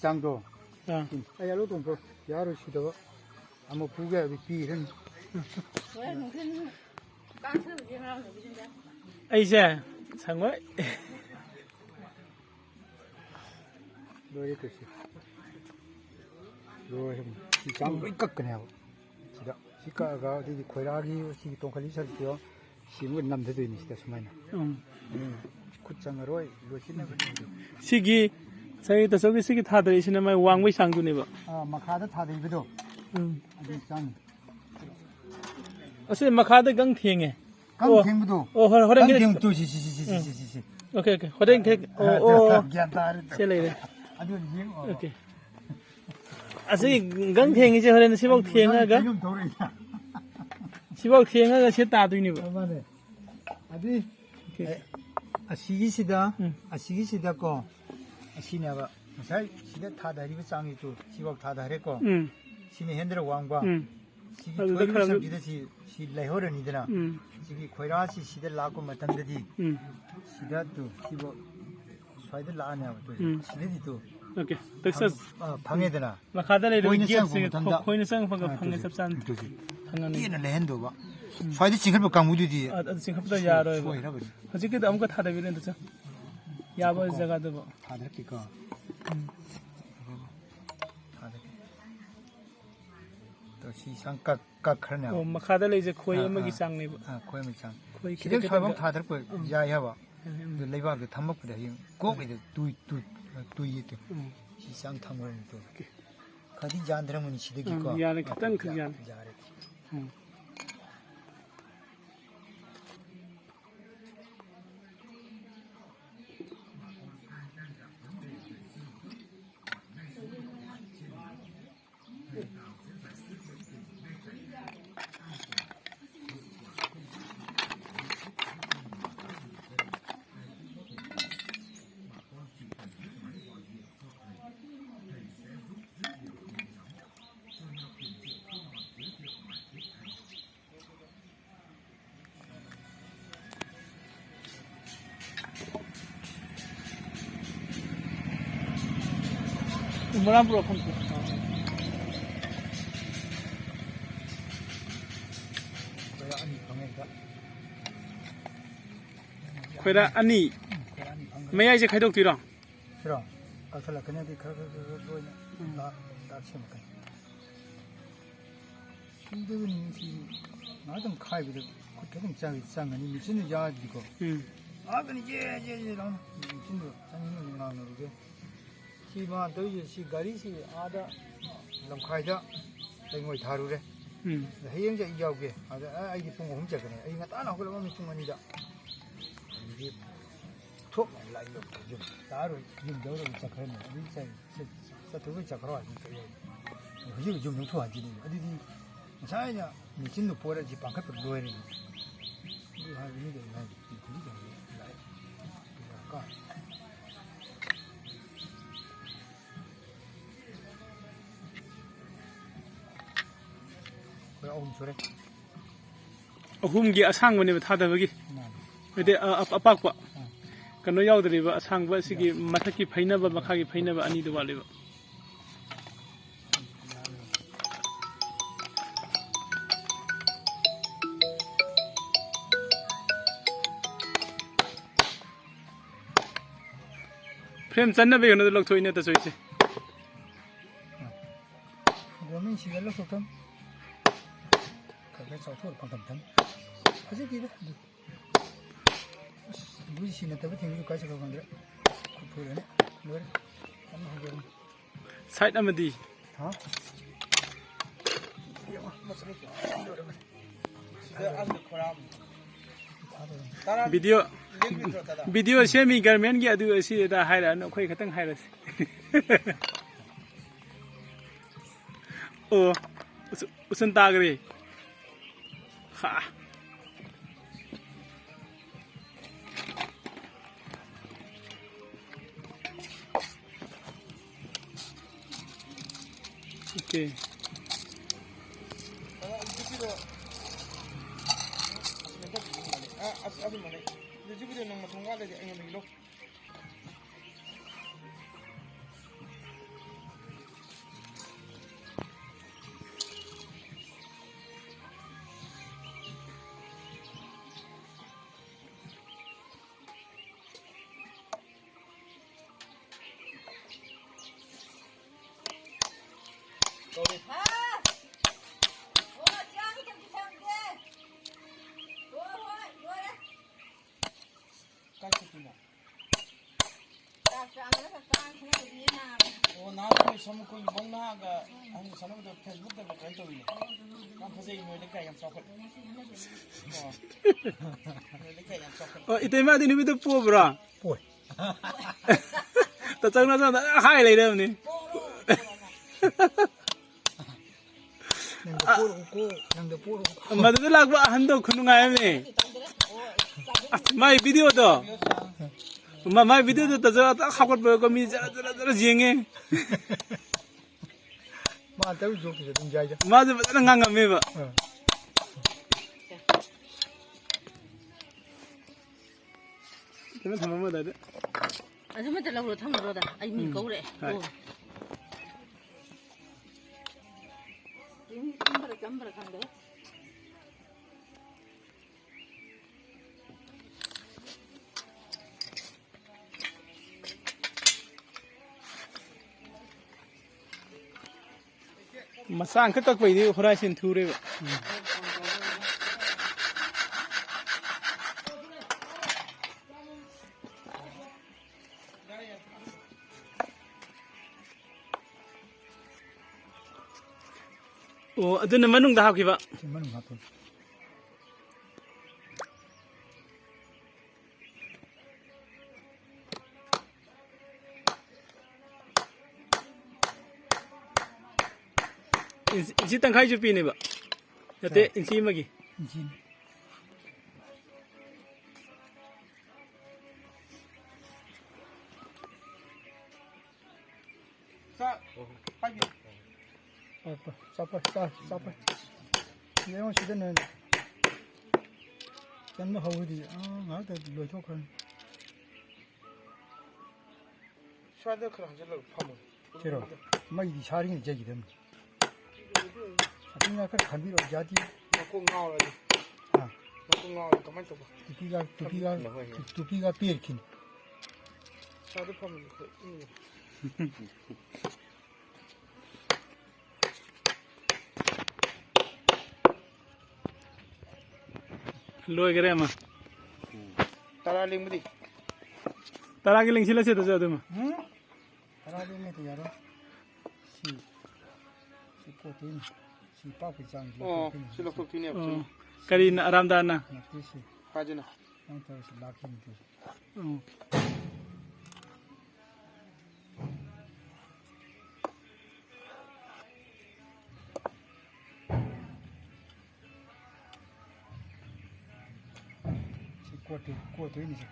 장도 아야로 동포 야로 시도 아무 부게 비는 아이제 상월 노래 뜻이 노래 장도 이깎거냐고 시다 시가가 어디 고라기 시 동칼리 살지요 시문 남대도 있는 시다 수마나 굿장으로 로시네 시기 저희도 저기 시기 타들이시는 말 왕위 상두네봐. 아 마카다 타들이도 아주 장 어서 마카다 강팅에 강팅도 호랭 또 시시시시시시 오케이 호랭 오 셀레 아주 예 오케이 아시 강팅이지 호랭 시복 팅아가 시복 팅아가 시 따두니봐. 맞네 아디 아시기시다 아시기시다 거 아시냐가 잘 시대 타다리고 짱이 또 시복 타다했고 시내 핸드로 왕과 시기 거기서 비듯이 시 레허런이더나 시기 거라시 시대 라고 맞던데지 시다 또 시복 swai들 라냐고 또 시대디 또 오케이 텍사스 방해되나 마카다레 기업생 코인을 상방가 방해 섭산 당연히 이는 레헨도 봐 swai들 징글버 강무디디 징글보다 야로 hojikida amko thada bilen to yaba jaga da thada kika to si sang kak kharna o makhada le je khoi amagi sang ne ba khoi mi sang sidek sabam thadar ko ya ya ba leiba de thamak de yin ko de tu yi to si sang thamor to khadi jandra muni sideki ko ya ne khatan khyan Umuran bro kan khoira ani mayai je khaidok tira sira asala kanya di khar na da chim kan 근데 이 나좀 카이비도 그렇게 장이 장아니 미친 야지고 아 근데 예예예 나 미친도 장님 나는 이게 시바 도지 시 가리시 아다 람카이다 땡고이 다루래 해영자 이야기게 아다 아이디 봉고 훔자 그네 아이가 따나 그러면 미친 거니다 이게 톡 라이로 좀 다루 좀 넣어 자 그러네 진짜 저 도구 자 걸어 왔지 이게 좀 너무 좋아지네 어디디 자이냐 미친도 보라지 방카도 로에니 이 하기는 나 이거 라이 까 ahumgi asangwani ba thada bagi ede apakwa kano yaudriba asangba sigi mathaki phainaba makhagi phainaba ani do waliba frame channa be yono lok thoine ta choise gomin sigal sotam 그래 저도 방tamtam 아직 이래 무슨 신의 때문에 생기까지 가고 간다 그러네 노래 한번 하고 side amadi 하 video semi garment gi adu asi da haira no khoi khatang haira o usun tagre ha okay asu mane jibude nang ma thongwa le ai ngi lo 오 나도 서무코 이봉나가 아니 사람들 페이스북에 막 그런 거 있네. 난 사실 이거 이렇게 양 썩어. 이렇게 양 썩어. 이때만 되는 미도 뽑으라. 보이. 또 장난감 하이 레이래 오늘. 양도 보고 양도 보고. 맞아 락바 한도 군웅아야네. 마이 비디오도. 마이 비디오도 또 딱 하고 보고 미 저러 지행해. 마 때우 좋게 좀 자이자. 맞아 맞아 강강해 봐. 그러면 담아 먹어야 돼. 아줌마 들라고 담으러다. 아이 미 거울에. 깜바라 간대. Masang ka kak pwede horizon ture. Oh, ado naman nung dahak iba. 지금 하고. Insi tangkai jupi ni ba? Yate insi magi. 이제 자, 빨리. 싸빠. 내가 시대는 전부 하고디 나도 로초খন 샤드 그런 줄로 파면. 제로 막 이 샤링이 제기 되면 그냥 그 감비로 자디 먹고 나오라지. 아 먹고 나오 가만 좀 봐. 두피가 삐르킨 샤드 파면 그 Loy kere ma. 따라링 무디. Tara ki ling sila siya to sa ma. 하나님의 대야로 시 포틴 시 빠피장 실력도 뒤에 Oh, 없지. kari na aramdahan na. 뜻이 빠지나. 상태에서 막히는 뜻 Oh. 시 꼬트 꼬트 이니시